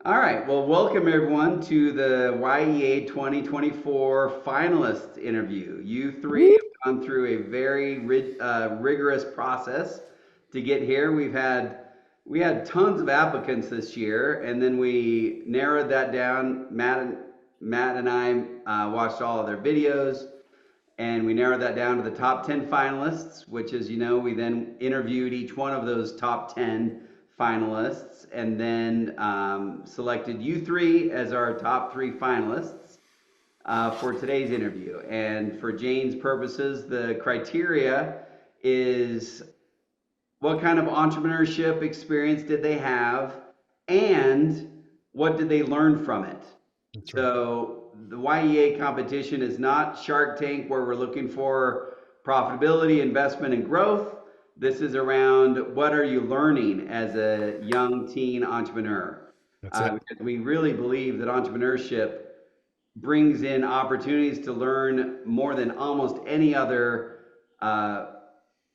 All right. Well, welcome everyone to the YEA 2024 finalist interview. You three Woo. have gone through a very rigorous process to get here. We had tons of applicants this year, and then we narrowed that down. Matt and I watched all of their videos, and we narrowed that down to the top 10 finalists, which is, we then interviewed each one of those top 10 finalists and then selected you three as our top three finalists for today's interview. And for Jane's purposes, the criteria is what kind of entrepreneurship experience did they have and what did they learn from it? That's right. So the YEA competition is not Shark Tank where we're looking for profitability, investment, and growth. This is around what are you learning as a young teen entrepreneur? That's it. Because we really believe that entrepreneurship brings in opportunities to learn more than almost any other uh,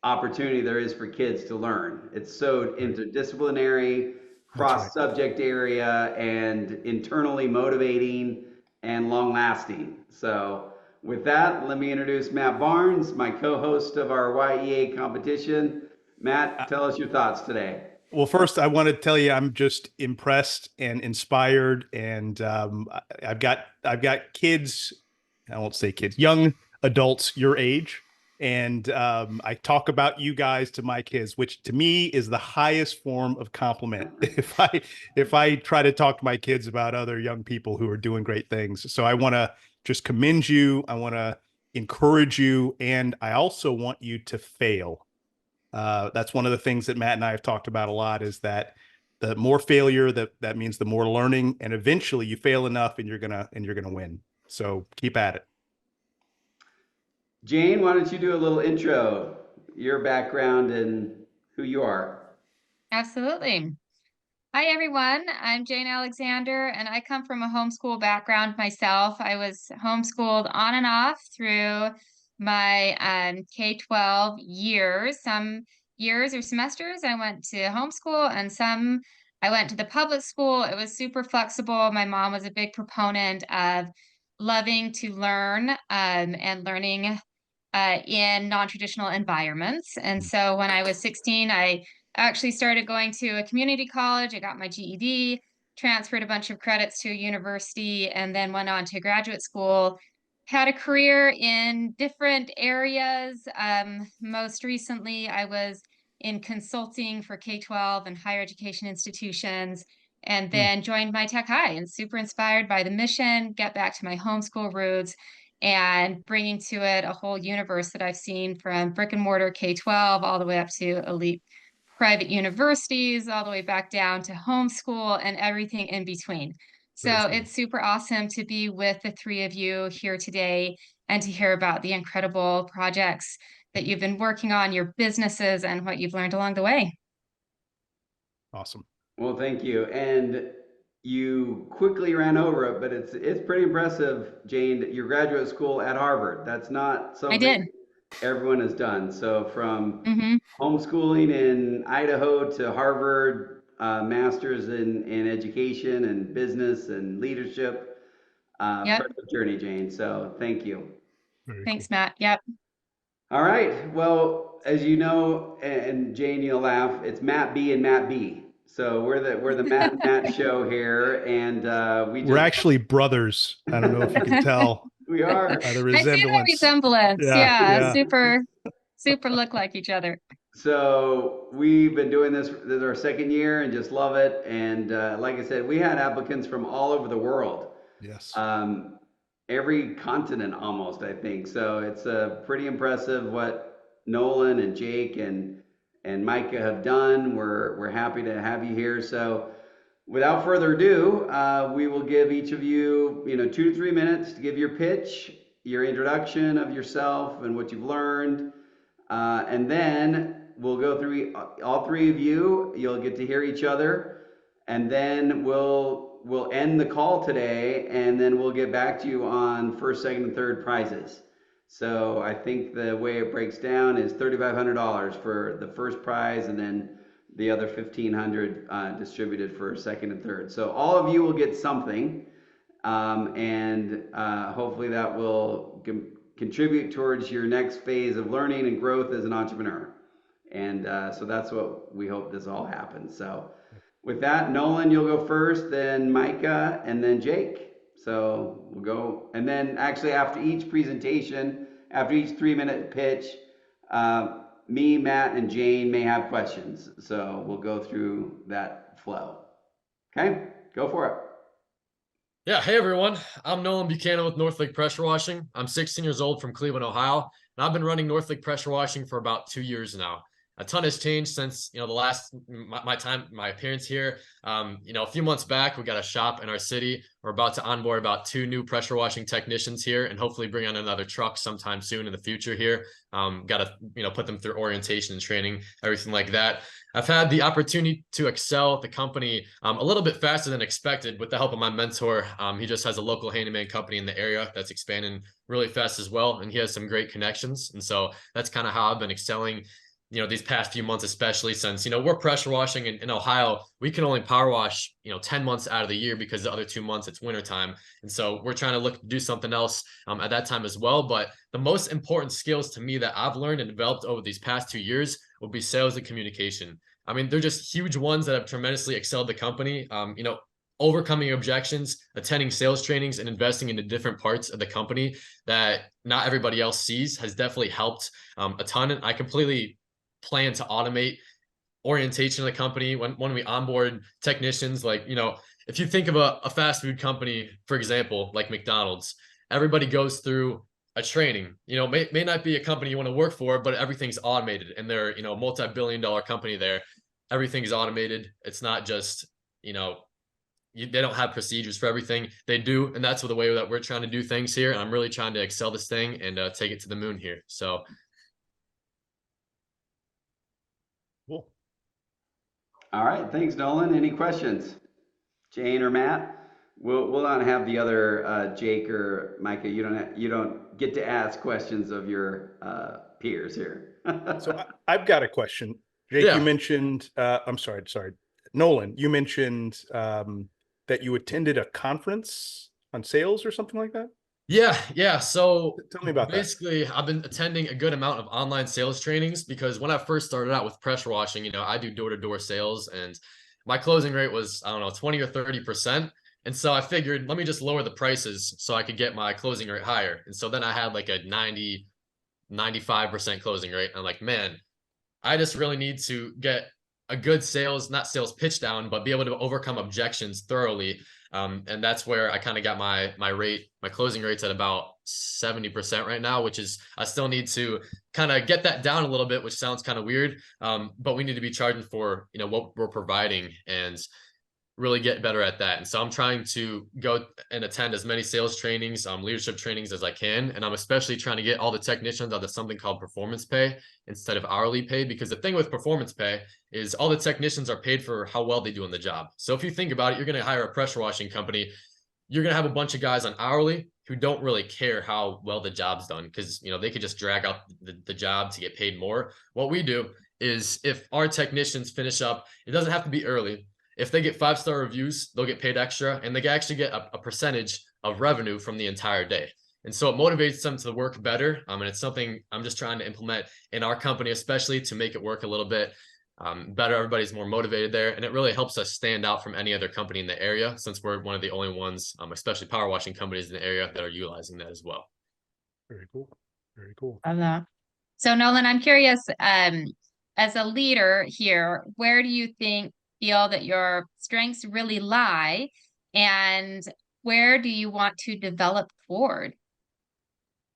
opportunity there is for kids to learn. It's so Right. interdisciplinary, That's right. cross subject area, and internally motivating and long lasting. So, with that, let me introduce Matt Barnes, my co host of our YEA competition. Matt, Uh, tell us your thoughts today. well, first, I want to tell you I'm just impressed and inspired, and I've got kids. I won't say kids, young adults your age, and I talk about you guys to my kids, which to me is the highest form of compliment. If I try to talk to my kids about other young people who are doing great things, so I want to just commend you. I want to encourage you, and I also want you to fail. That's one of the things that Matt and I have talked about a lot is that the more failure that means the more learning, and eventually you fail enough and you're gonna win. So keep at it. Jane, why don't you do a little intro, your background and who you are? Absolutely. Hi, everyone. I'm Jane Alexander, and I come from a homeschool background myself. I was homeschooled on and off through my K-12 years. Some years or semesters I went to homeschool, and some I went to the public school. It was super flexible. My mom was a big proponent of loving to learn and learning in non-traditional environments. And so when I was 16, I actually started going to a community college. I got my GED, transferred a bunch of credits to a university, and then went on to graduate school. Had a career in different areas. Most recently, I was in consulting for K-12 and higher education institutions, and Mm, then joined my tech high and super inspired by the mission, get back to my homeschool roots and bringing to it a whole universe that I've seen from brick and mortar K-12 all the way up to elite private universities, all the way back down to homeschool and everything in between. very So cool. it's super awesome to be with the three of you here today and to hear about the incredible projects that you've been working on, your businesses, and what you've learned along the way. Awesome. Well, thank you. And you quickly ran over it, but it's pretty impressive, Jane, that your graduate school at Harvard. That's not I something did. everyone has done. So from Hmm. homeschooling in Idaho to Harvard, masters in education and business and leadership. Yep. Impressive journey, Jane. So thank you. Very cool. Thanks, Matt. Yep. All right. Well, as you know, and Jane, you'll laugh. It's Matt B and Matt B. So we're the Matt and Matt show here, and we We're just actually brothers. I don't know if you can tell we are. by the I see that resemblance. resemblance. Yeah, Yeah, yeah. super look like each other. So we've been doing this is our second year and just love it. And like I said, we had applicants from all over the world, Yes. um, every continent almost, I think. So it's pretty impressive what Nolan and Jake and Micah have done. We're happy to have you here. So without further ado, we will give each of you, 2 to 3 minutes to give your pitch, your introduction of yourself and what you've learned, and then we'll go through all three of you. You'll get to hear each other, and then we'll end the call today, and then we'll get back to you on first, second, and third prizes. So I think the way it breaks down is $3,500 for the first prize, and then the other 1,500 distributed for second and third. So all of you will get something, and hopefully that will contribute towards your next phase of learning and growth as an entrepreneur. And so that's what we hope this all happens. So with that, Nolan, you'll go first, then Micah, and then Jake. So we'll go, and then actually after each presentation, after each 3-minute pitch, me, Matt, and Jane may have questions. So we'll go through that flow. Okay, go for it. Yeah, hey everyone. I'm Nolan Buchanan with Northlake Pressure Washing. I'm 16 years old from Cleveland, Ohio, and I've been running Northlake Pressure Washing for about 2 years now. A ton has changed since the last my appearance here. A few months back, we got a shop in our city. We're about to onboard about 2 new pressure washing technicians here, and hopefully bring on another truck sometime soon in the future here. Got to put them through orientation and training, everything like that. I've had the opportunity to excel at the company a little bit faster than expected with the help of my mentor. He just has a local handyman company in the area that's expanding really fast as well, and he has some great connections. And so that's kind of how I've been excelling these past few months, especially since, we're pressure washing in Ohio. We can only power wash, 10 months out of the year because the other 2 months it's wintertime. And so we're trying to look to do something else at that time as well. But the most important skills to me that I've learned and developed over these past 2 years will be sales and communication. I mean, they're just huge ones that have tremendously excelled the company. Overcoming objections, attending sales trainings, and investing into different parts of the company that not everybody else sees has definitely helped a ton. And I completely plan to automate orientation of the company when we onboard technicians. Like, if you think of a fast food company, for example, like McDonald's, everybody goes through a training. May not be a company you want to work for, but everything's automated, and they're a multi-billion-dollar company there. Everything's automated. It's not just they don't have procedures for everything. They do, and that's the way that we're trying to do things here. And I'm really trying to excel this thing and take it to the moon here. So cool. All right, thanks, Nolan. Any questions, Jane or Matt? We'll not have the other Jake or Micah. You don't get to ask questions of your peers here. So I've got a question. Jake, Yeah. You mentioned, I'm sorry, Nolan, you mentioned that you attended a conference on sales or something like that? Yeah. So Tell me about that. basically, I've been attending a good amount of online sales trainings because when I first started out with pressure washing, I do door-to-door sales, and my closing rate was, 20 or 30%. And so I figured, let me just lower the prices so I could get my closing rate higher. And so then I had like a 95% closing rate. And I'm like, man, I just really need to get a good not sales pitch down, but be able to overcome objections thoroughly. And that's where I kind of got my closing rates at about 70% right now, which is, I still need to kind of get that down a little bit, which sounds kind of weird. But we need to be charging for, what we're providing and really get better at that. And so I'm trying to go and attend as many sales trainings, leadership trainings as I can. And I'm especially trying to get all the technicians onto something called performance pay instead of hourly pay, because the thing with performance pay is all the technicians are paid for how well they do in the job. So if you think about it, you're going to hire a pressure washing company. You're going to have a bunch of guys on hourly who don't really care how well the job's done, because, they could just drag out the job to get paid more. What we do is, if our technicians finish up, it doesn't have to be early. If they get 5-star reviews, they'll get paid extra, and they can actually get a percentage of revenue from the entire day. And so it motivates them to work better. And it's something I'm just trying to implement in our company, especially to make it work a little bit better. Everybody's more motivated there. And it really helps us stand out from any other company in the area, since we're one of the only ones, especially power washing companies in the area, that are utilizing that as well. Very cool. Very cool. Love that. So Nolan, I'm curious, as a leader here, where do you feel that your strengths really lie, and where do you want to develop toward?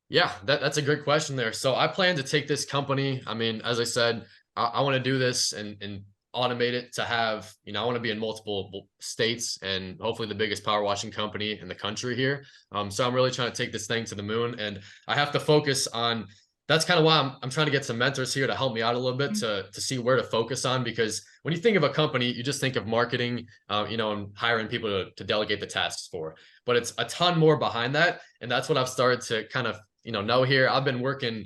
Yeah, that's a great question there. So I plan to take this company. As I said, I want to do this and automate it to have, I want to be in multiple states and hopefully the biggest power washing company in the country here. So I'm really trying to take this thing to the moon, and I have to focus on. That's kind of why I'm trying to get some mentors here to help me out a little bit to see where to focus on, because when you think of a company, you just think of marketing, and hiring people to delegate the tasks for, but it's a ton more behind that. And that's what I've started to kind of, know here. I've been working,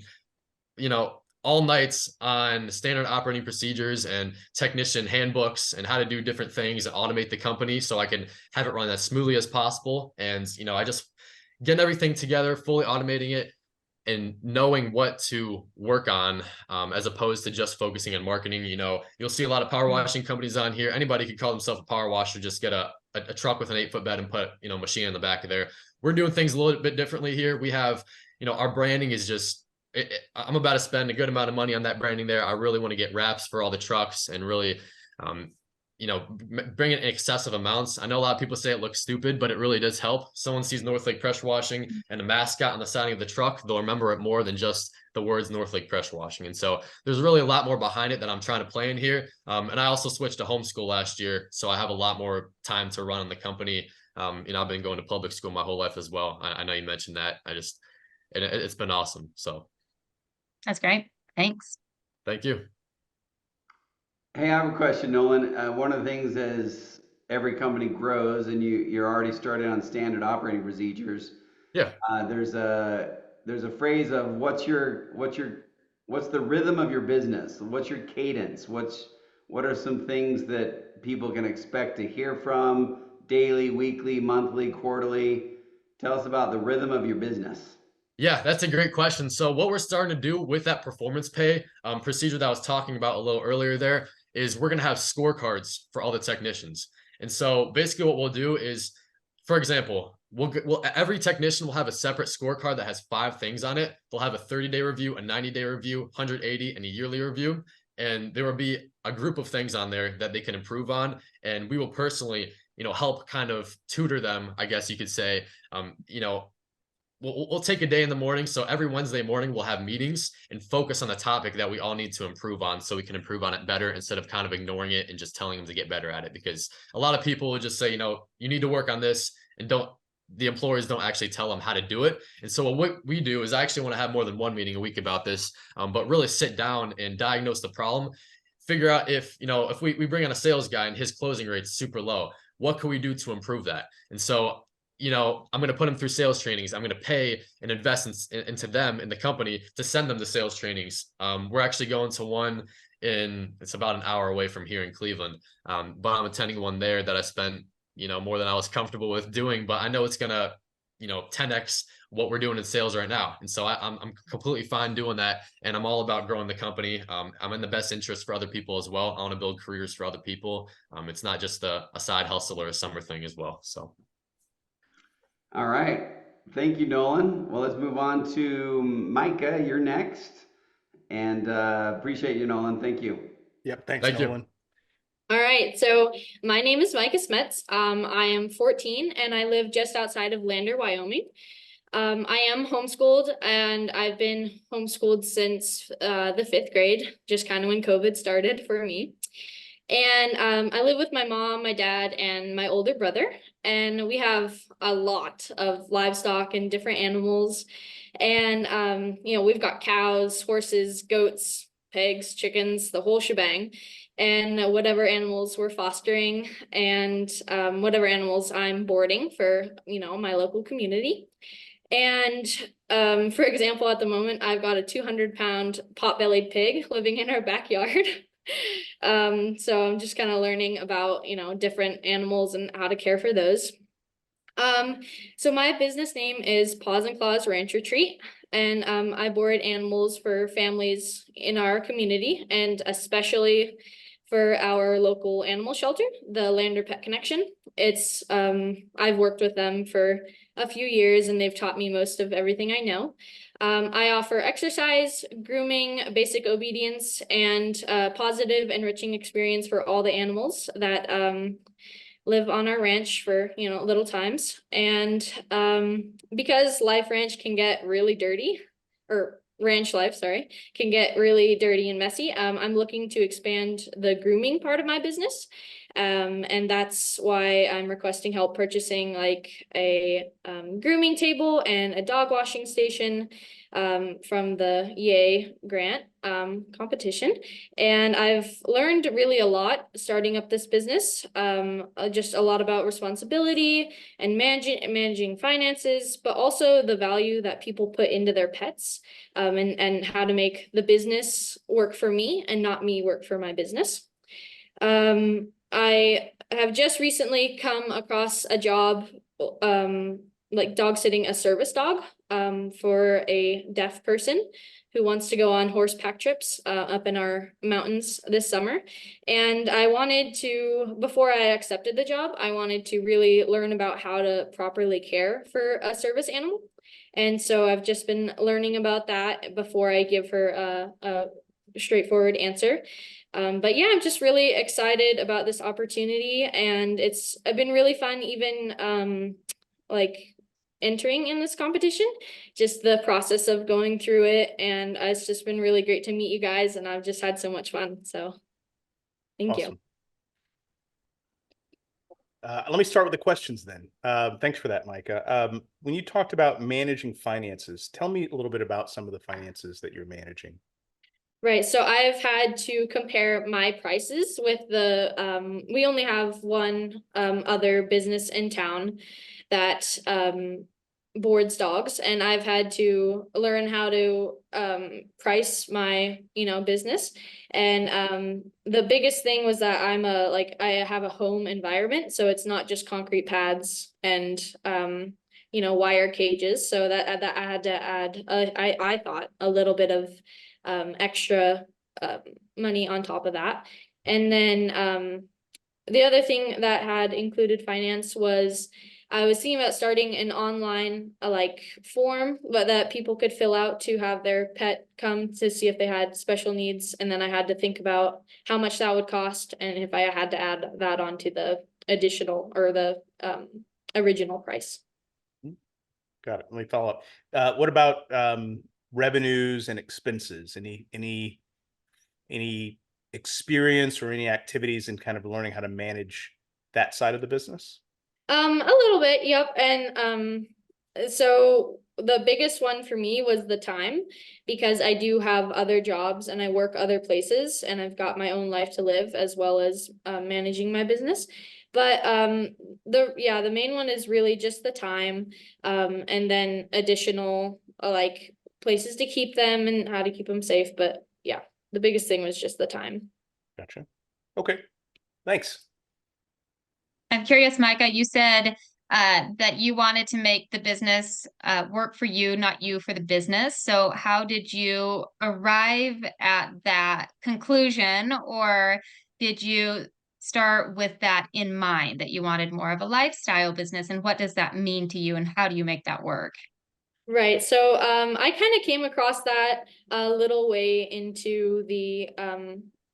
all nights on standard operating procedures and technician handbooks and how to do different things and automate the company so I can have it run as smoothly as possible. And, I just getting everything together, fully automating it and knowing what to work on, as opposed to just focusing on marketing. You'll see a lot of power washing companies on here. Anybody could call themselves a power washer, just get a truck with an 8-foot bed and put, machine in the back of there. We're doing things a little bit differently here. We have, our branding is just, I'm about to spend a good amount of money on that branding there. I really want to get wraps for all the trucks and really, bring it in excessive amounts. I know a lot of people say it looks stupid, but it really does help. Someone sees North Lake Pressure Washing and a mascot on the side of the truck, they'll remember it more than just the words North Lake Pressure Washing. And so there's really a lot more behind it that I'm trying to play in here. And I also switched to homeschool last year, so I have a lot more time to run on the company. I've been going to public school my whole life as well. I know you mentioned that. It's been awesome. So That's great. Thanks. thank you. Hey, I have a question, Nolan. One of the things as every company grows and you're already started on standard operating procedures. Yeah. There's a phrase of what's the rhythm of your business? What's your cadence? What are some things that people can expect to hear from daily, weekly, monthly, quarterly? Tell us about the rhythm of your business. Yeah, that's a great question. So what we're starting to do with that performance pay procedure that I was talking about a little earlier there is we're going to have scorecards for all the technicians. And so basically what we'll do is, for example, every technician will have a separate scorecard that has 5 things on it. They'll have a 30-day review, a 90-day review, 180, and a yearly review. And there will be a group of things on there that they can improve on. And we will personally, help kind of tutor them, I guess you could say. We'll take a day in the morning. So every Wednesday morning, we'll have meetings and focus on the topic that we all need to improve on so we can improve on it better instead of kind of ignoring it and just telling them to get better at it. Because a lot of people will just say, you need to work on this, and the employers don't actually tell them how to do it. And so what we do is I actually want to have more than one meeting a week about this, but really sit down and diagnose the problem, figure out if we bring on a sales guy and his closing rate's super low, what can we do to improve that? And so I'm going to put them through sales trainings. I'm going to pay and invest into them in the company to send them to sales trainings. We're actually going to one it's about an hour away from here in Cleveland. But I'm attending one there that I spent, more than I was comfortable with doing, but I know it's going to, 10x what we're doing in sales right now. And so I'm completely fine doing that. And I'm all about growing the company. I'm in the best interest for other people as well. I want to build careers for other people. It's not just a side hustle or a summer thing as well. So. All right. Thank you, Nolan. Well, let's move on to Micah. You're next. And appreciate you, Nolan. Thank you. Yep. Thanks, Thank you. Nolan. All right, so my name is Micah Smets. I am 14 and I live just outside of Lander, Wyoming. I am homeschooled, and I've been homeschooled since the 5th grade, just kind of when COVID started for me. And I live with my mom, my dad, and my older brother, and we have a lot of livestock and different animals. And we've got cows, horses, goats, pigs, chickens, the whole shebang, and whatever animals we're fostering, and whatever animals I'm boarding for, my local community. And for example, at the moment, I've got a 200-pound pot-bellied pig living in our backyard. So I'm just kind of learning about, different animals and how to care for those. So my business name is Paws and Claws Ranch Retreat, and I board animals for families in our community, and especially for our local animal shelter, the Lander Pet Connection. It's I've worked with them for a few years, and they've taught me most of everything I know. I offer exercise, grooming, basic obedience, and positive, enriching experience for all the animals that live on our ranch for, little times. And because life ranch can get really dirty, or ranch life, sorry, can get really dirty and messy, I'm looking to expand the grooming part of my business. And that's why I'm requesting help purchasing like a grooming table and a dog washing station from the YEA grant competition. And I've learned really a lot starting up this business, just a lot about responsibility and managing finances, but also the value that people put into their pets, and how to make the business work for me and not me work for my business. I have just recently come across a job, like dog sitting a service dog, for a deaf person who wants to go on horseback trips, up in our mountains this summer. And I wanted to, before I accepted the job, I wanted to really learn about how to properly care for a service animal. And so I've just been learning about that before I give her a straightforward answer. But yeah, I'm just really excited about this opportunity, and it's been really fun even like entering in this competition, just the process of going through it, and it's just been really great to meet you guys, and I've just had so much fun. So thank you. Let me start with the questions then. Thanks for that, Micah. When you talked about managing finances, tell me a little bit about some of the finances that you're managing. Right, so I've had to compare my prices with we only have one other business in town that boards dogs, and I've had to learn how to price my business. And the biggest thing was that I have a home environment, so it's not just concrete pads and wire cages, so that I had to add I thought a little bit of extra money on top of that. And then the other thing that had included finance was I was thinking about starting an online like form that people could fill out to have their pet come to see if they had special needs. And then I had to think about how much that would cost and if I had to add that onto the additional or the original price. Got it. Let me follow up. What about revenues and expenses? Any experience or any activities in kind of learning how to manage that side of the business? A little bit, yep. And so the biggest one for me was the time, because I do have other jobs and I work other places and I've got my own life to live as well as managing my business. But the main one is really just the time, and then additional like places to keep them and how to keep them safe. But yeah, the biggest thing was just the time. Gotcha. Okay, thanks. I'm curious, Micah, you said that you wanted to make the business work for you, not you for the business. So how did you arrive at that conclusion, or did you start with that in mind, that you wanted more of a lifestyle business? And what does that mean to you, and how do you make that work? Right. So I kind of came across that a little way into the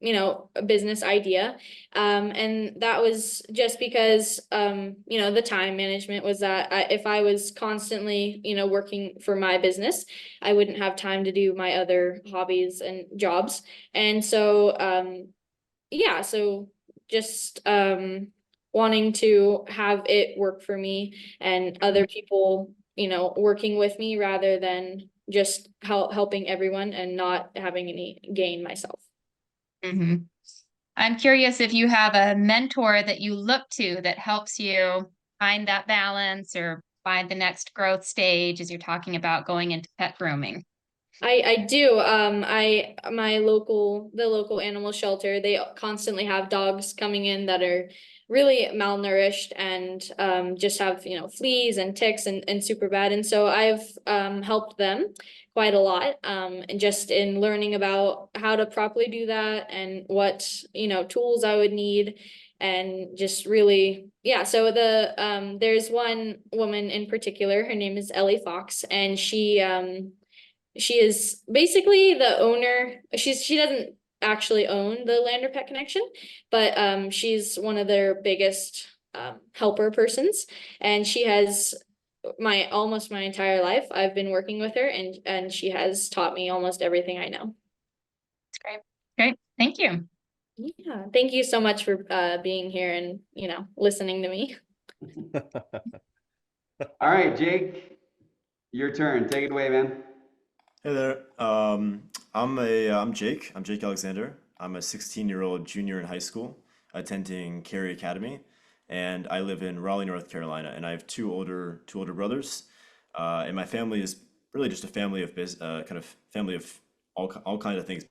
a business idea. And that was just because the time management was that if I was constantly, working for my business, I wouldn't have time to do my other hobbies and jobs. And so so just wanting to have it work for me and other people working with me rather than just helping everyone and not having any gain myself. Mm-hmm. I'm curious if you have a mentor that you look to that helps you find that balance or find the next growth stage as you're talking about going into pet grooming. I do. The local animal shelter, they constantly have dogs coming in that are really malnourished and just have, fleas and ticks and super bad. And so I've helped them quite a lot, and just in learning about how to properly do that and what, tools I would need. And just really, yeah. So there's one woman in particular, her name is Ellie Fox, and she is basically the owner. She doesn't actually own the Lander Pet Connection, but she's one of their biggest helper persons, and she has almost my entire life I've been working with her, and she has taught me almost everything I know. That's great. Great. Thank you. Yeah, thank you so much for being here and, listening to me. All right, Jake, your turn. Take it away, man. Hey there. I'm Jake. I'm Jake Alexander. I'm a 16-year-old junior in high school, attending Carey Academy, and I live in Raleigh, North Carolina. And I have two older brothers, and my family is really just a family of kind of family of all kind of things.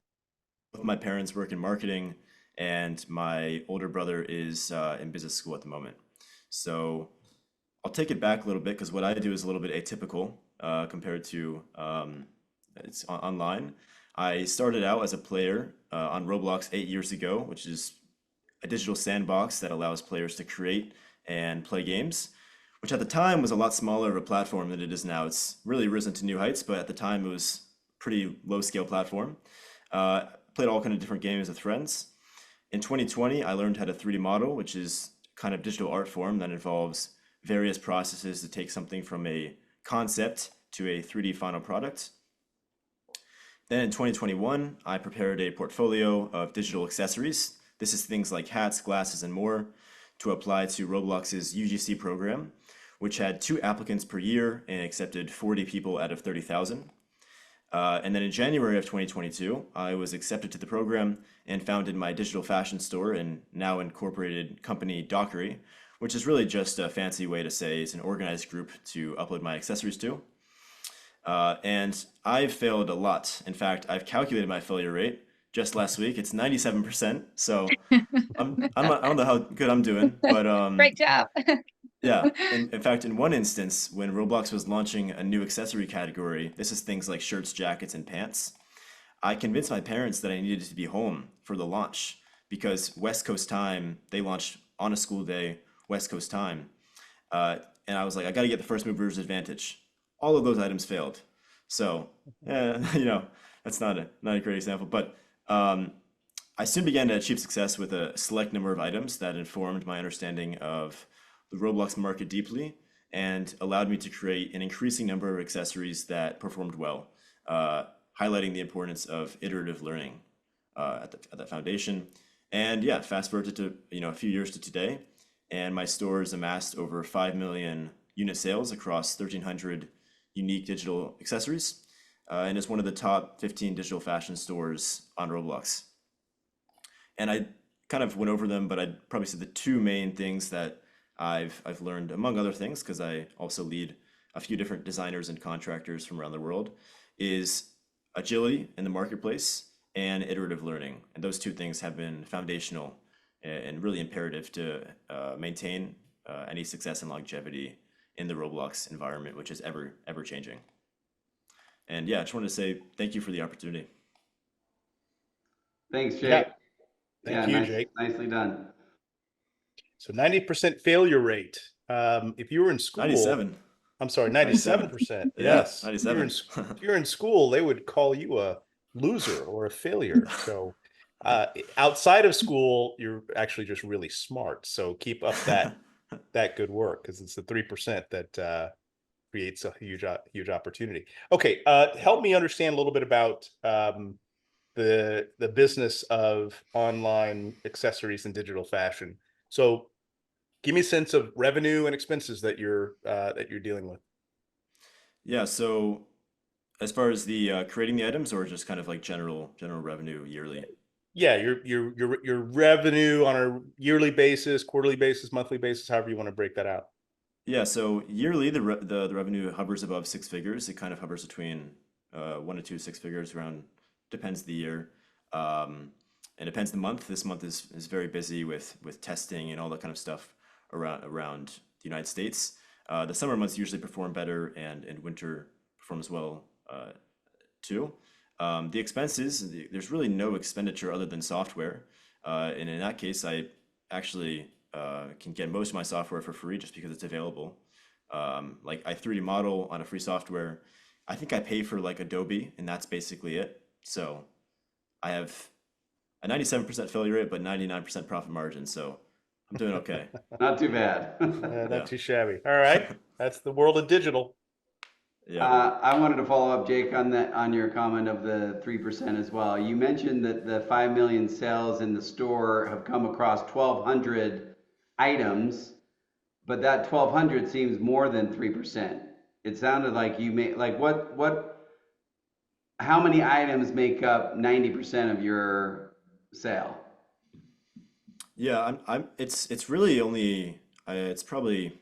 Both my parents work in marketing, and my older brother is in business school at the moment. So I'll take it back a little bit because what I do is a little bit atypical compared to online. I started out as a player on Roblox 8 years ago, which is a digital sandbox that allows players to create and play games, which at the time was a lot smaller of a platform than it is now. It's really risen to new heights, but at the time it was pretty low scale platform. Played all kind of different games with friends. In 2020, I learned how to 3D model, which is kind of digital art form that involves various processes to take something from a concept to a 3D final product. Then in 2021, I prepared a portfolio of digital accessories. This is things like hats, glasses, and more to apply to Roblox's UGC program, which had 2 applicants per year and accepted 40 people out of 30,000. And then in January of 2022, I was accepted to the program and founded my digital fashion store and now incorporated company Dockery, which is really just a fancy way to say it's an organized group to upload my accessories to. And I've failed a lot. In fact, I've calculated my failure rate just last week. It's 97%. So I don't know how good I'm doing, but Great job. yeah. In fact, in one instance, when Roblox was launching a new accessory category, this is things like shirts, jackets, and pants, I convinced my parents that I needed to be home for the launch because West Coast time, they launched on a school day, West Coast time. And I was like, I got to get the first mover's advantage. All of those items failed. So, that's not a great example, but I soon began to achieve success with a select number of items that informed my understanding of the Roblox market deeply and allowed me to create an increasing number of accessories that performed well, highlighting the importance of iterative learning at the foundation. And yeah, fast forward to a few years to today, and my stores amassed over 5 million unit sales across 1,300 unique digital accessories, and is one of the top 15 digital fashion stores on Roblox. And I kind of went over them, but I'd probably say the 2 main things that I've learned, among other things, because I also lead a few different designers and contractors from around the world, is agility in the marketplace and iterative learning. And those 2 things have been foundational and really imperative to maintain any success and longevity in the Roblox environment, which is ever changing. And yeah, I just wanted to say thank you for the opportunity. Thanks, Yeah. Jake. Thank Yeah, you, Jake. nicely done. So 90% failure rate. If you were in school, 97. I'm sorry, 97%. Yeah, Yes. If you're in school, they would call you a loser or a failure. So outside of school, you're actually just really smart. So keep up that good work because it's the 3% that creates a huge opportunity. Okay, help me understand a little bit about the business of online accessories and digital fashion. So give me a sense of revenue and expenses that you're dealing with. Yeah, so as far as the creating the items or just kind of like general revenue yearly? Yeah, your revenue on a yearly basis, quarterly basis, monthly basis, however you want to break that out. Yeah, so yearly the revenue hovers above 6 figures. It kind of hovers between 1 to 2 6 figures around, depends the year. And depends the month. This month is very busy with testing and all that kind of stuff around the United States. The summer months usually perform better, and winter performs well too. The expenses, there's really no expenditure other than software. And in that case, I actually can get most of my software for free just because it's available. Like I 3D model on a free software. I think I pay for like Adobe, and that's basically it. So I have a 97% failure rate, but 99% profit margin. So I'm doing okay. Not too bad. Not Yeah. too shabby. All right, that's the world of digital. Yeah. I wanted to follow up, Jake, on that, on your comment of the 3% as well. You mentioned that the 5 million sales in the store have come across 1,200 items, but that 1,200 seems more than 3%. It sounded like you made, like, how many items make up 90% of your sale? Yeah, it's really only, it's probably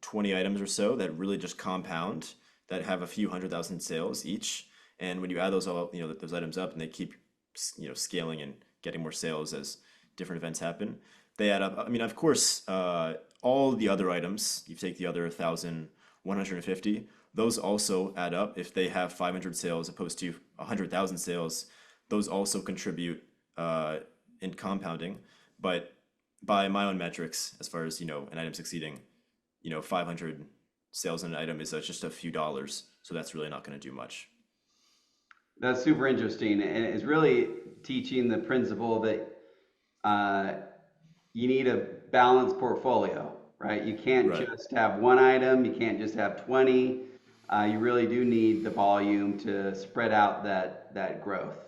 20 items or so that really just compound, that have a few 100,000 sales each. And when you add those all, those items up, and they keep, scaling and getting more sales as different events happen, they add up. I mean, of course, all the other items, you take the other 1,150, those also add up. If they have 500 sales opposed to 100,000 sales, those also contribute in compounding. But by my own metrics, as far as, an item succeeding, 500 sales in an item is just a few dollars. So that's really not going to do much. That's super interesting, and it's really teaching the principle that you need a balanced portfolio, right? You can't Right. just have one item, you can't just have 20. You really do need the volume to spread out that growth.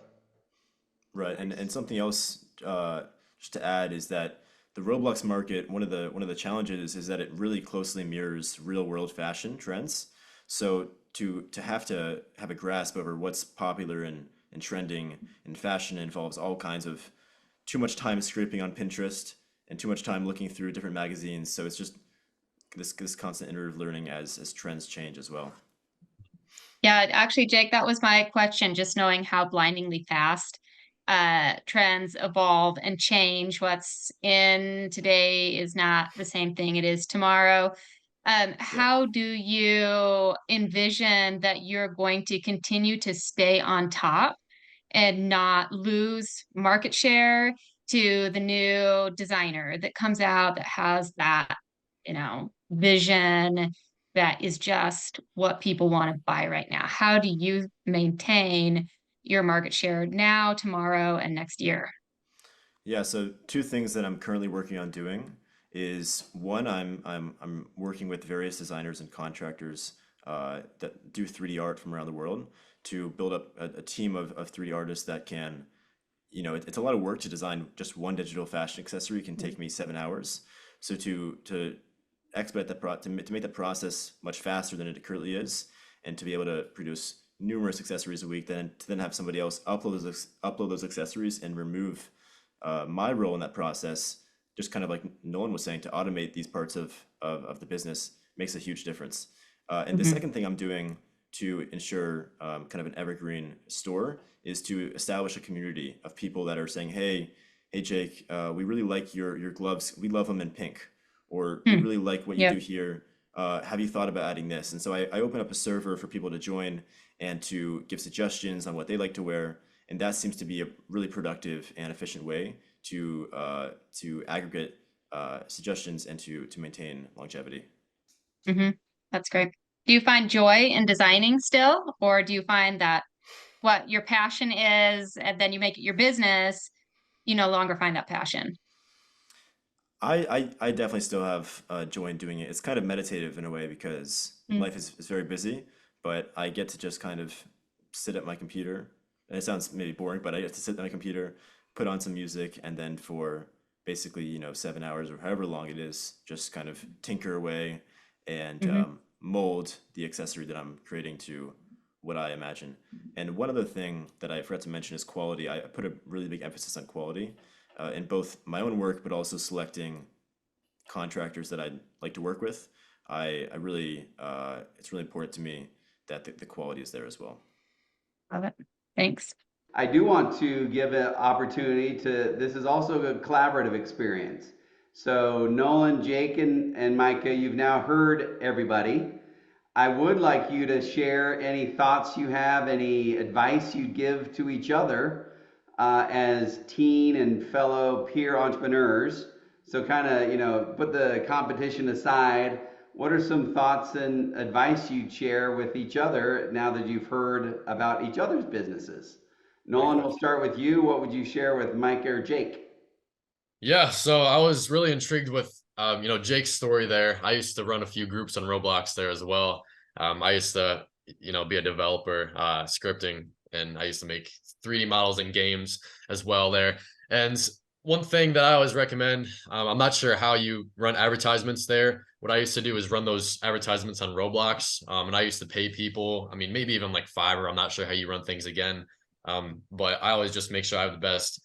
Right. And something else, just to add, is that the Roblox market, one of the challenges is that it really closely mirrors real world fashion trends. So to have a grasp over what's popular and trending in fashion involves all kinds of too much time scraping on Pinterest and too much time looking through different magazines. So it's just this constant iterative learning as trends change as well. Yeah, actually, Jake, that was my question, just knowing how blindingly fast trends evolve and change. What's in today is not the same thing it is tomorrow. Yeah. How do you envision that you're going to continue to stay on top and not lose market share to the new designer that comes out that has that, vision that is just what people want to buy right now? How do you maintain your market share now, tomorrow, and next year? Yeah, so two things that I'm currently working on doing is, one, I'm working with various designers and contractors that do 3D art from around the world to build up a team of 3D artists that can, it's a lot of work to design just one digital fashion accessory. It can take me 7 hours. So to expedite to make the process much faster than it currently is, and to be able to produce numerous accessories a week, then to then have somebody else upload those accessories and remove my role in that process, just kind of like Nolan was saying, to automate these parts of the business makes a huge difference. And the second thing I'm doing to ensure kind of an evergreen store is to establish a community of people that are saying, hey, Jake, we really like your gloves. We love them in pink. Or we really like what you Yep. do here. Have you thought about adding this? And so I open up a server for people to join and to give suggestions on what they like to wear. And that seems to be a really productive and efficient way to aggregate suggestions and to maintain longevity. That's great. Do you find joy in designing still, or do you find that what your passion is, and then you make it your business, you no longer find that passion? I definitely still have joy in doing it. It's kind of meditative in a way because Mm. life is very busy, but I get to just kind of sit at my computer. And it sounds maybe boring, but I get to sit at my computer, put on some music, and then for basically, 7 hours or however long it is, just kind of tinker away and mold the accessory that I'm creating to what I imagine. And one other thing that I forgot to mention is quality. I put a really big emphasis on quality in both my own work, but also selecting contractors that I'd like to work with. I really, it's really important to me that the quality is there as well. Love it. Thanks. I do want to give an opportunity to, this is also a collaborative experience. So Nolan, Jake, and Micah, you've now heard everybody. I would like you to share any thoughts you have, any advice you'd give to each other as teen and fellow peer entrepreneurs. So kind of, put the competition aside. What are some thoughts and advice you'd share with each other now that you've heard about each other's businesses? Nolan, we'll start with you. What would you share with Mike or Jake? Yeah, so I was really intrigued with Jake's story there. I used to run a few groups on Roblox there as well. I used to, be a developer, scripting, and I used to make 3D models in games as well there. And one thing that I always recommend, I'm not sure how you run advertisements there. What I used to do is run those advertisements on Roblox, and I used to pay people. I mean, maybe even like Fiverr. I'm not sure how you run things again, but I always just make sure I have the best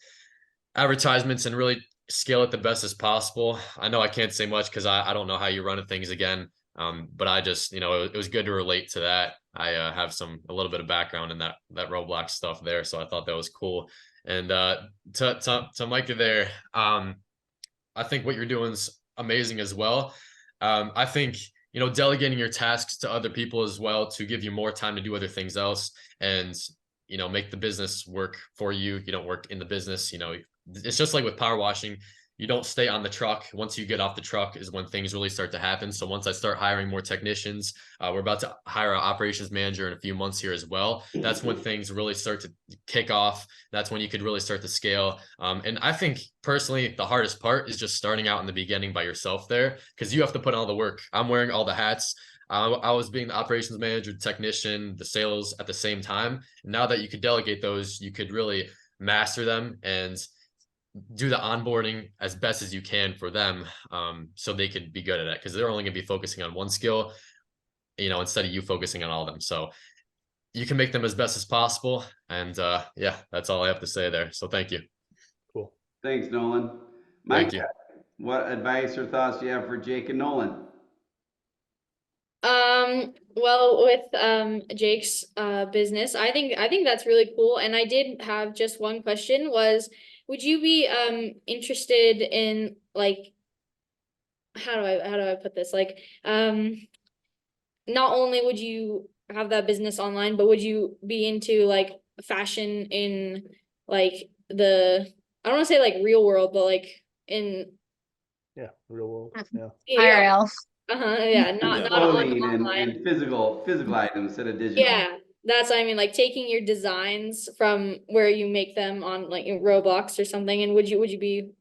advertisements and really scale it the best as possible. I know I can't say much because I don't know how you run things again. But I just, it was good to relate to that. I have a little bit of background in that Roblox stuff there, so I thought that was cool. And to Micah there, I think what you're doing is amazing as well. I think, delegating your tasks to other people as well to give you more time to do other things else and, make the business work for you. You don't work in the business, it's just like with power washing. You don't stay on the truck. Once you get off the truck is when things really start to happen. So once I start hiring more technicians, we're about to hire an operations manager in a few months here as well. That's when things really start to kick off. That's when you could really start to scale. And I think personally, the hardest part is just starting out in the beginning by yourself there, because you have to put all the work. I'm wearing all the hats. I was being the operations manager, technician, the sales at the same time. Now that you could delegate those, you could really master them and do the onboarding as best as you can for them, so they could be good at it, because they're only going to be focusing on one skill, instead of you focusing on all of them. So you can make them as best as possible. And yeah, that's all I have to say there. So thank you. Cool. Thanks, Nolan. Thank Mike, you. what advice or thoughts do you have for Jake and Nolan? Well, with Jake's business, I think that's really cool. And I did have just one question was, would you be interested in like, how do I put this? Like, not only would you have that business online, but would you be into like fashion in like I don't want to say like real world, but like in Yeah, real world. Yeah. IRL. Yeah, not Clothing online. and physical items instead of digital. Yeah, that's what I mean, like taking your designs from where you make them on like Roblox or something, and would you be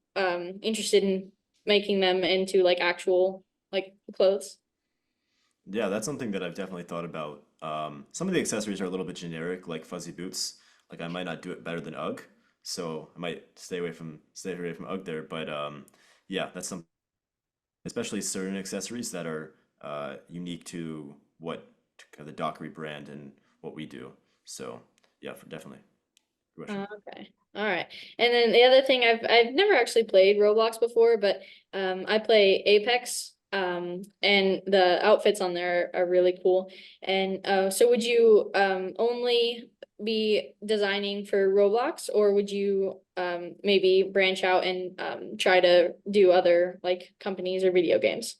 interested in making them into like actual like clothes? Yeah, that's something that I've definitely thought about. Some of the accessories are a little bit generic, like fuzzy boots. Like I might not do it better than UGG, so I might stay away from UGG there. But yeah, that's something, especially certain accessories that are unique to what kind of the Dockery brand and what we do. So yeah, definitely. Good question. Okay. All right. And then the other thing, I've never actually played Roblox before, but I play Apex. And the outfits on there are really cool. And so would you only be designing for Roblox, or would you maybe branch out and try to do other like companies or video games?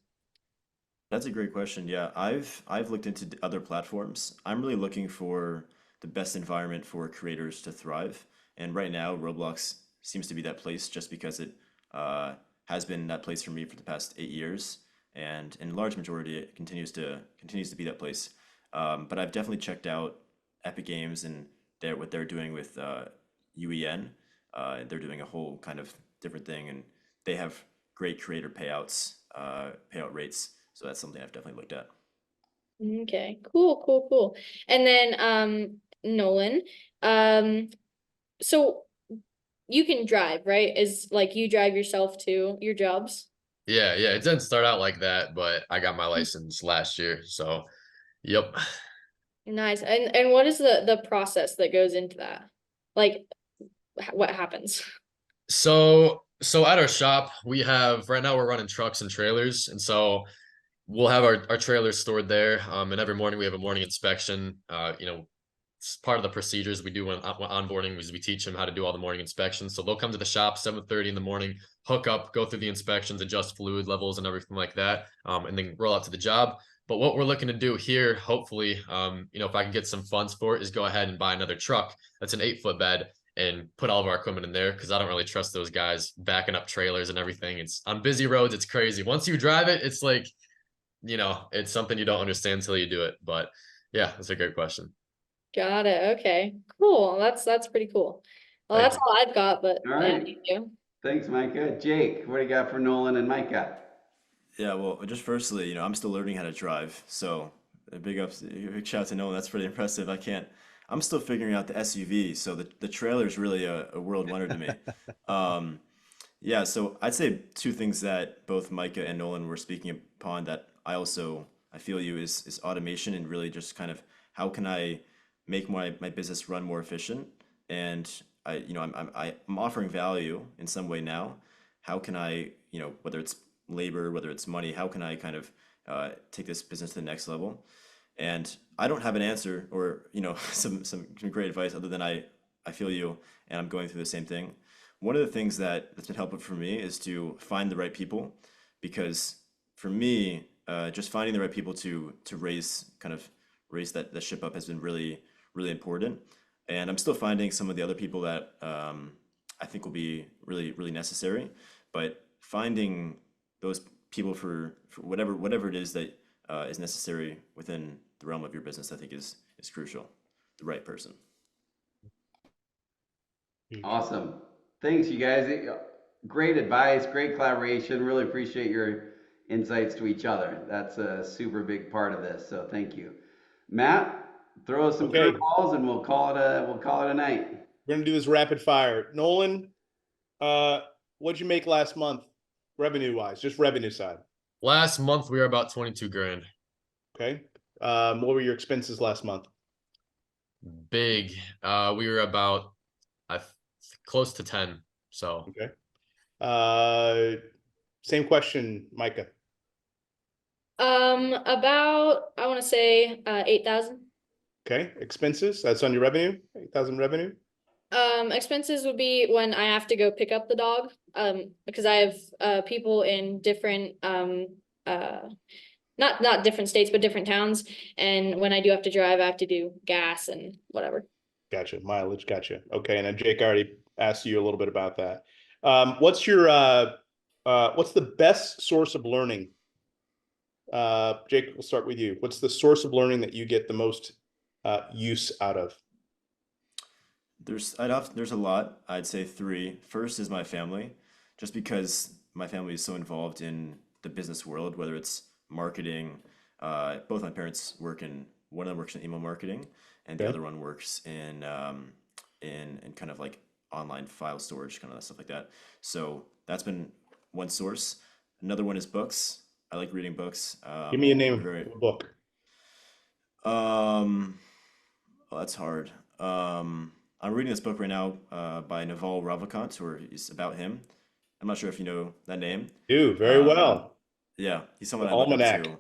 That's a great question. Yeah, I've looked into other platforms. I'm really looking for the best environment for creators to thrive. And right now, Roblox seems to be that place just because it has been that place for me for the past 8 years, and in large majority, it continues to be that place. But I've definitely checked out Epic Games and what they're doing with UEN. They're doing a whole kind of different thing, and they have great creator payout rates. So that's something I've definitely looked at. Okay, cool. And then Nolan, so you can drive, right? Is like you drive yourself to your jobs? Yeah, it didn't start out like that, but I got my license last year. So yep. Nice. And what is the process that goes into that? Like what happens? So at our shop, we have right now we're running trucks and trailers, and so we'll have our trailers stored there. And every morning we have a morning inspection. It's part of the procedures we do when onboarding is we teach them how to do all the morning inspections. So they'll come to the shop 7:30 in the morning, hook up, go through the inspections, adjust fluid levels and everything like that, and then roll out to the job. But what we're looking to do here, hopefully, if I can get some funds for it, is go ahead and buy another truck that's an 8-foot bed and put all of our equipment in there, because I don't really trust those guys backing up trailers and everything. It's on busy roads, it's crazy. Once you drive it, it's like, it's something you don't understand until you do it. But yeah, that's a great question. Got it. Okay, cool. That's pretty cool. Well, Thank that's you. all I've got, but All yeah, right. thank you. Thanks, Micah. Jake, what do you got for Nolan and Micah? Yeah, well, just firstly, I'm still learning how to drive, so a big shout out to Nolan. That's pretty impressive. I'm still figuring out the SUV, so the trailer is really a world wonder to me. Um, yeah, so I'd say two things that both Micah and Nolan were speaking upon that I feel you is automation and really just kind of how can I make my business run more efficient, and I'm offering value in some way now. How can I, whether it's labor, whether it's money, how can I kind of take this business to the next level? And I don't have an answer or some great advice other than I feel you and I'm going through the same thing. One of the things that's been helpful for me is to find the right people, because for me, just finding the right people to raise that ship up has been really really important. And I'm still finding some of the other people that I think will be really really necessary. But finding those people for whatever it is that is necessary within the realm of your business, I think is crucial. The right person. Awesome. Thanks, you guys. Great advice, great collaboration. Really appreciate your insights to each other. That's a super big part of this. So thank you. Matt, throw us some Okay. curveballs and we'll call it a night. We're gonna do this rapid fire. Nolan, what'd you make last month, revenue wise, just revenue side? Last month we were about 22 grand. Okay. What were your expenses last month? Big. We were about close to 10. So Okay. Same question, Micah. About I want to say 8,000. Okay. Expenses, that's on your revenue, 8,000 revenue. Expenses would be when I have to go pick up the dog. Because I have people in different not different states but different towns, and when I do have to drive, I have to do gas and whatever. Gotcha. Mileage. Gotcha. Okay. And then Jake already asked you a little bit about that. What's the best source of learning? Jake, we'll start with you. What's the source of learning that you get the most use out of? There's a lot. I'd say three. First is my family, just because my family is so involved in the business world, whether it's marketing. Both my parents one of them works in email marketing, and the Okay. other one works in kind of like online file storage, kind of stuff like that. So that's been one source. Another one is books. I like reading books. Give me a name of very, a book. well, that's hard. I'm reading this book right now by Naval Ravikant, or it's about him. I'm not sure if you know that name. Do very well. Yeah, he's someone The I look up Almanac. to.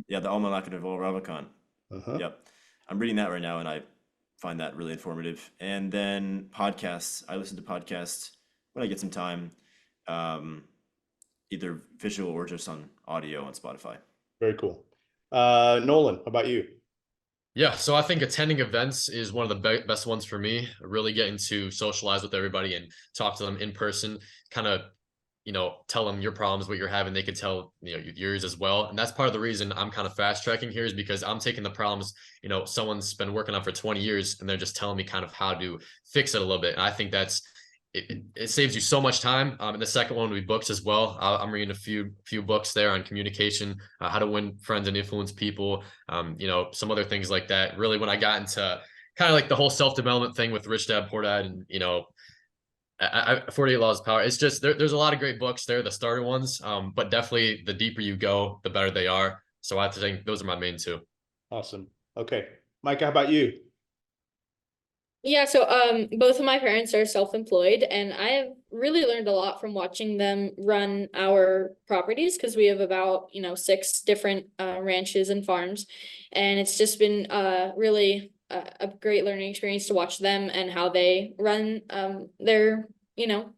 Yeah, the Almanac of Naval Ravikant. Uh-huh. Yep. I'm reading that right now, and I find that really informative. And then podcasts. I listen to podcasts when I get some time, either visual or just on audio on Spotify. Very cool. Nolan, how about you? yeah, so I think attending events is one of the best ones for me. Really getting to socialize with everybody and talk to them in person, kind of tell them your problems, what you're having. They could tell yours as well. And that's part of the reason I'm kind of fast tracking here, is because I'm taking the problems someone's been working on for 20 years and they're just telling me kind of how to fix it a little bit. And I think that's it saves you so much time. And the second one would be books as well. I'm reading a few books there on communication, how to win friends and influence people, some other things like that. Really, when I got into kind of like the whole self-development thing with Rich Dad Poor Dad and 48 Laws of Power, it's just there's a lot of great books there, the starter ones, but definitely the deeper you go, the better they are. So I think those are my main two. Awesome. Okay. Mike, how about you? Yeah, so both of my parents are self-employed, and I have really learned a lot from watching them run our properties, because we have about 6 different ranches and farms, and it's just been really a great learning experience to watch them and how they run their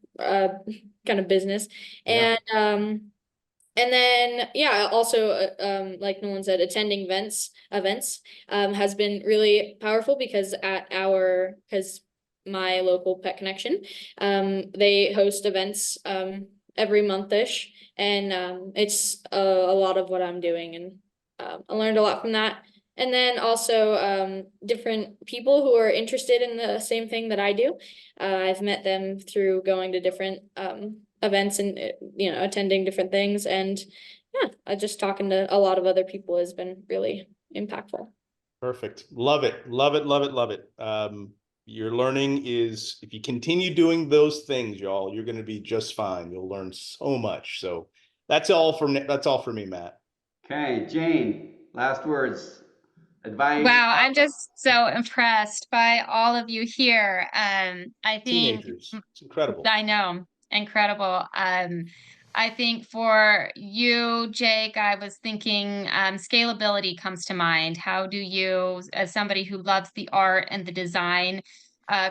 kind of business. Yeah. And then, yeah, also, like Nolan said, attending events has been really powerful, because because my local Pet Connection, they host events every month-ish, and it's a lot of what I'm doing, and I learned a lot from that. And then also different people who are interested in the same thing that I do. I've met them through going to different events and attending different things, and yeah, just talking to a lot of other people has been really impactful. Perfect. Love it. Love it. Love it. Love it. Your learning is, if you continue doing those things, y'all, you're going to be just fine. You'll learn so much. So that's all for me, Matt. Okay, Jane, last words, advice. Wow, I'm just so impressed by all of you here. I think Teenagers. It's incredible. I know, incredible. I think for you, Jake, I was thinking scalability comes to mind. How do you, as somebody who loves the art and the design,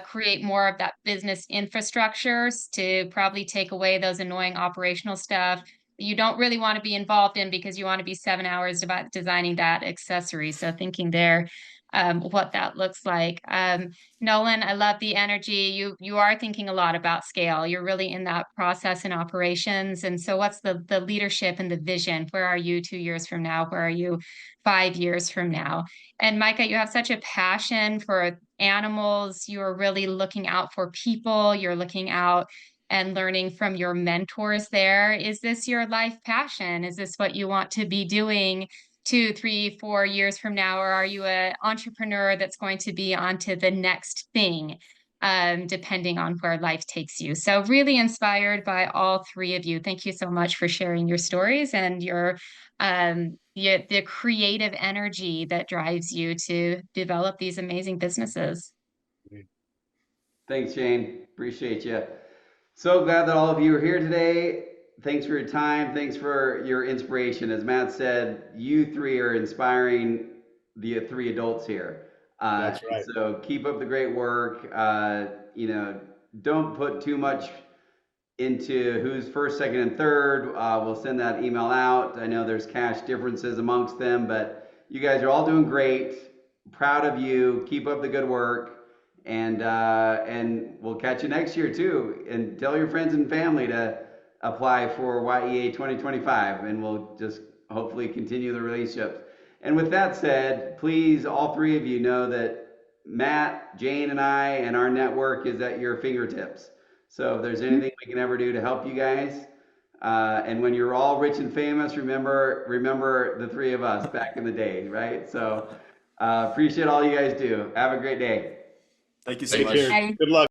create more of that business infrastructures to probably take away those annoying operational stuff that you don't really want to be involved in because you want to be 7 hours about designing that accessory. So thinking there, what that looks like. Nolan, I love the energy. You are thinking a lot about scale. You're really in that process and operations. And so what's the leadership and the vision? Where are you 2 years from now? Where are you 5 years from now? And Micah, you have such a passion for animals. You're really looking out for people. You're looking out and learning from your mentors there. Is this your life passion? Is this what you want to be doing 2, 3, 4 years from now, or are you an entrepreneur that's going to be on to the next thing, depending on where life takes you? So really inspired by all three of you. Thank you so much for sharing your stories and your the creative energy that drives you to develop these amazing businesses. Thanks, Jane. Appreciate you. So glad that all of you are here today. Thanks for your time. Thanks for your inspiration. As Matt said, you three are inspiring the three adults here. That's right. So keep up the great work. Don't put too much into who's first, second, and third. We'll send that email out. I know there's cash differences amongst them, but you guys are all doing great. Proud of you. Keep up the good work. And we'll catch you next year too. And tell your friends and family to apply for YEA 2025, and we'll just hopefully continue the relationships. And with that said, please, all three of you know that Matt, Jane, and I and our network is at your fingertips. So if there's anything we can ever do to help you guys, and when you're all rich and famous, remember the three of us back in the day, right? So appreciate all you guys do. Have a great day. Thank you so Take much. care. Good luck.